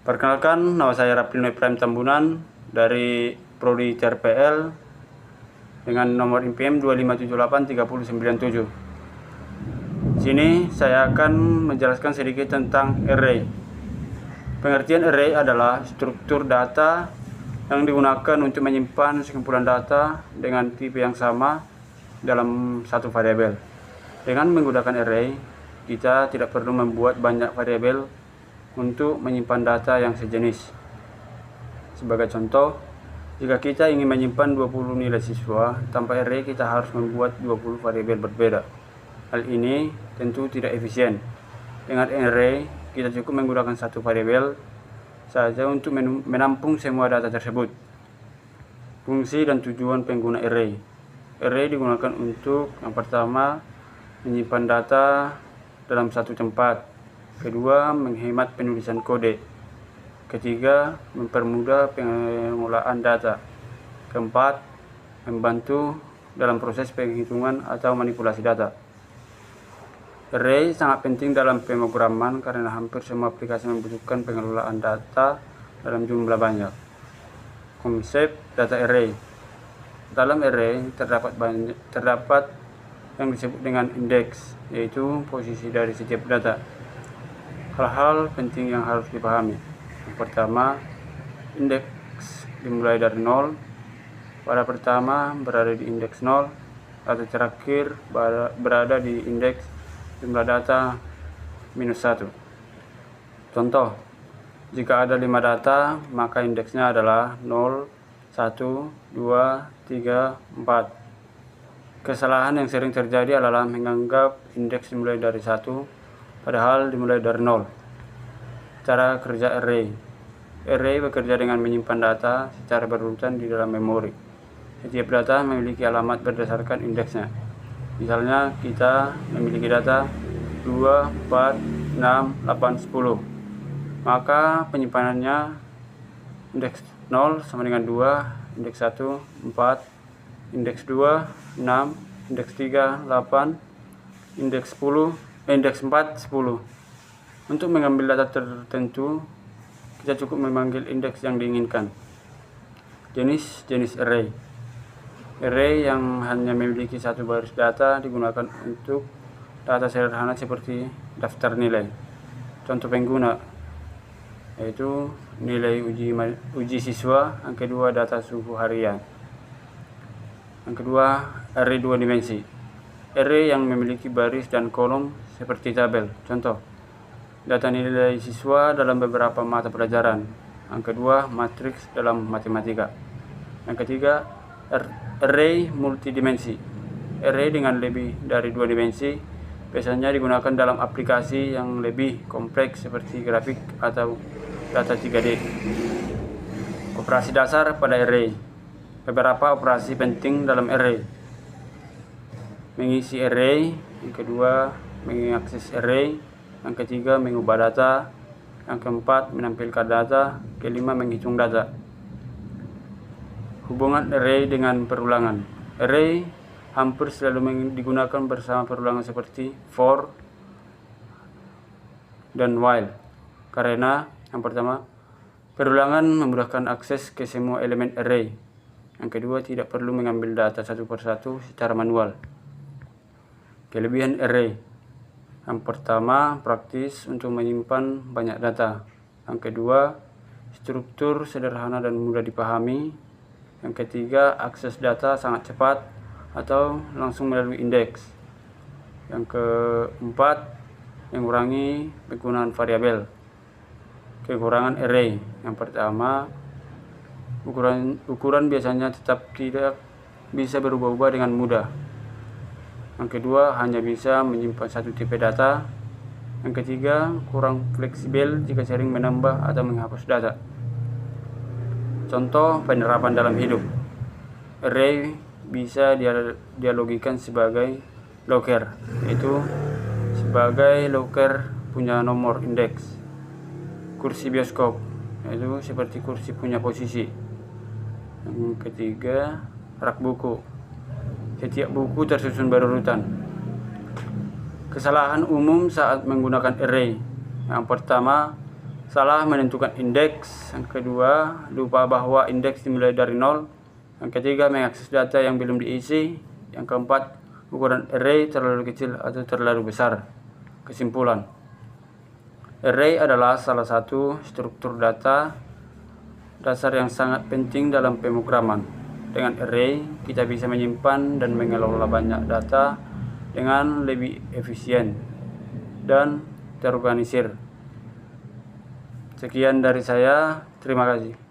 Perkenalkan, nama saya Raplino Ibrahim Tambunan dari Prodi CRPL dengan nomor IPM 25783097. Sini saya akan menjelaskan sedikit tentang array. Pengertian array adalah struktur data yang digunakan untuk menyimpan sekumpulan data dengan tipe yang sama dalam satu variabel. Dengan menggunakan array, kita tidak perlu membuat banyak variabel untuk menyimpan data yang sejenis. Sebagai contoh, jika kita ingin menyimpan 20 nilai siswa, tanpa array kita harus membuat 20 variabel berbeda. Hal ini tentu tidak efisien. Dengan array, kita cukup menggunakan satu variabel saja untuk menampung semua data tersebut. Fungsi dan tujuan pengguna array. Array digunakan untuk yang pertama, menyimpan data dalam satu tempat. Kedua, menghemat penulisan kode. Ketiga, mempermudah pengolahan data. Keempat, membantu dalam proses penghitungan atau manipulasi data. Array sangat penting dalam pemrograman karena hampir semua aplikasi membutuhkan pengelolaan data dalam jumlah banyak. Konsep data array. Dalam array terdapat yang disebut dengan indeks, yaitu posisi dari setiap data. Hal-hal penting yang harus dipahami. Yang pertama, indeks dimulai dari 0. Pada pertama berada di indeks 0, data terakhir berada di indeks jumlah data -1. Contoh, jika ada 5 data, maka indeksnya adalah 0, 1, 2, 3, 4. Kesalahan yang sering terjadi adalah menganggap indeks dimulai dari 1, padahal dimulai dari 0. Cara kerja array. Array bekerja dengan menyimpan data secara berurutan di dalam memori. Setiap data memiliki alamat berdasarkan indeksnya. Misalnya, kita memiliki data 2, 4, 6, 8, 10. Maka penyimpanannya indeks 0 sama dengan 2, indeks 1, 4, indeks 2, 6, indeks 3, 8, indeks 4, 10. Untuk mengambil data tertentu, kita cukup memanggil indeks yang diinginkan. Jenis array. Array yang hanya memiliki satu baris data digunakan untuk data sederhana seperti daftar nilai. Contoh pengguna yaitu nilai uji siswa. Yang kedua, data suhu harian. Yang kedua, array 2 dimensi. Array yang memiliki baris dan kolom seperti tabel. Contoh, data nilai siswa dalam beberapa mata pelajaran. Yang kedua, matriks dalam matematika. Yang ketiga, array multidimensi. Array dengan lebih dari 2 dimensi biasanya digunakan dalam aplikasi yang lebih kompleks seperti grafik atau data 3D. Operasi dasar pada array. Beberapa operasi penting dalam array. Mengisi array. Yang kedua, mengakses array. Yang ketiga, mengubah data. Yang keempat, menampilkan data. Kelima, menghitung data. Hubungan array dengan perulangan. Array hampir selalu digunakan bersama perulangan seperti for dan while. Karena yang pertama, perulangan memudahkan akses ke semua elemen array. Yang kedua, tidak perlu mengambil data satu persatu secara manual. Kelebihan array. Yang pertama, praktis untuk menyimpan banyak data. Yang kedua, struktur sederhana dan mudah dipahami. Yang ketiga, akses data sangat cepat atau langsung melalui indeks. Yang keempat, mengurangi penggunaan variabel. Kekurangan array. Yang pertama, ukuran biasanya tetap tidak bisa berubah-ubah dengan mudah. Yang kedua, hanya bisa menyimpan satu tipe data. Yang ketiga, kurang fleksibel jika sering menambah atau menghapus data. Contoh penerapan dalam hidup. Array bisa dialogikan sebagai locker, yaitu sebagai locker punya nomor indeks. Kursi bioskop, yaitu seperti kursi punya posisi. Yang ketiga, rak buku. Setiap buku tersusun berurutan. Kesalahan umum saat menggunakan array. Yang pertama, salah menentukan indeks. Yang kedua, lupa bahwa indeks dimulai dari 0. Yang ketiga, mengakses data yang belum diisi. Yang keempat, ukuran array terlalu kecil atau terlalu besar. Kesimpulan, array adalah salah satu struktur data dasar yang sangat penting dalam pemrograman. Dengan array, kita bisa menyimpan dan mengelola banyak data dengan lebih efisien dan terorganisir. Sekian dari saya, terima kasih.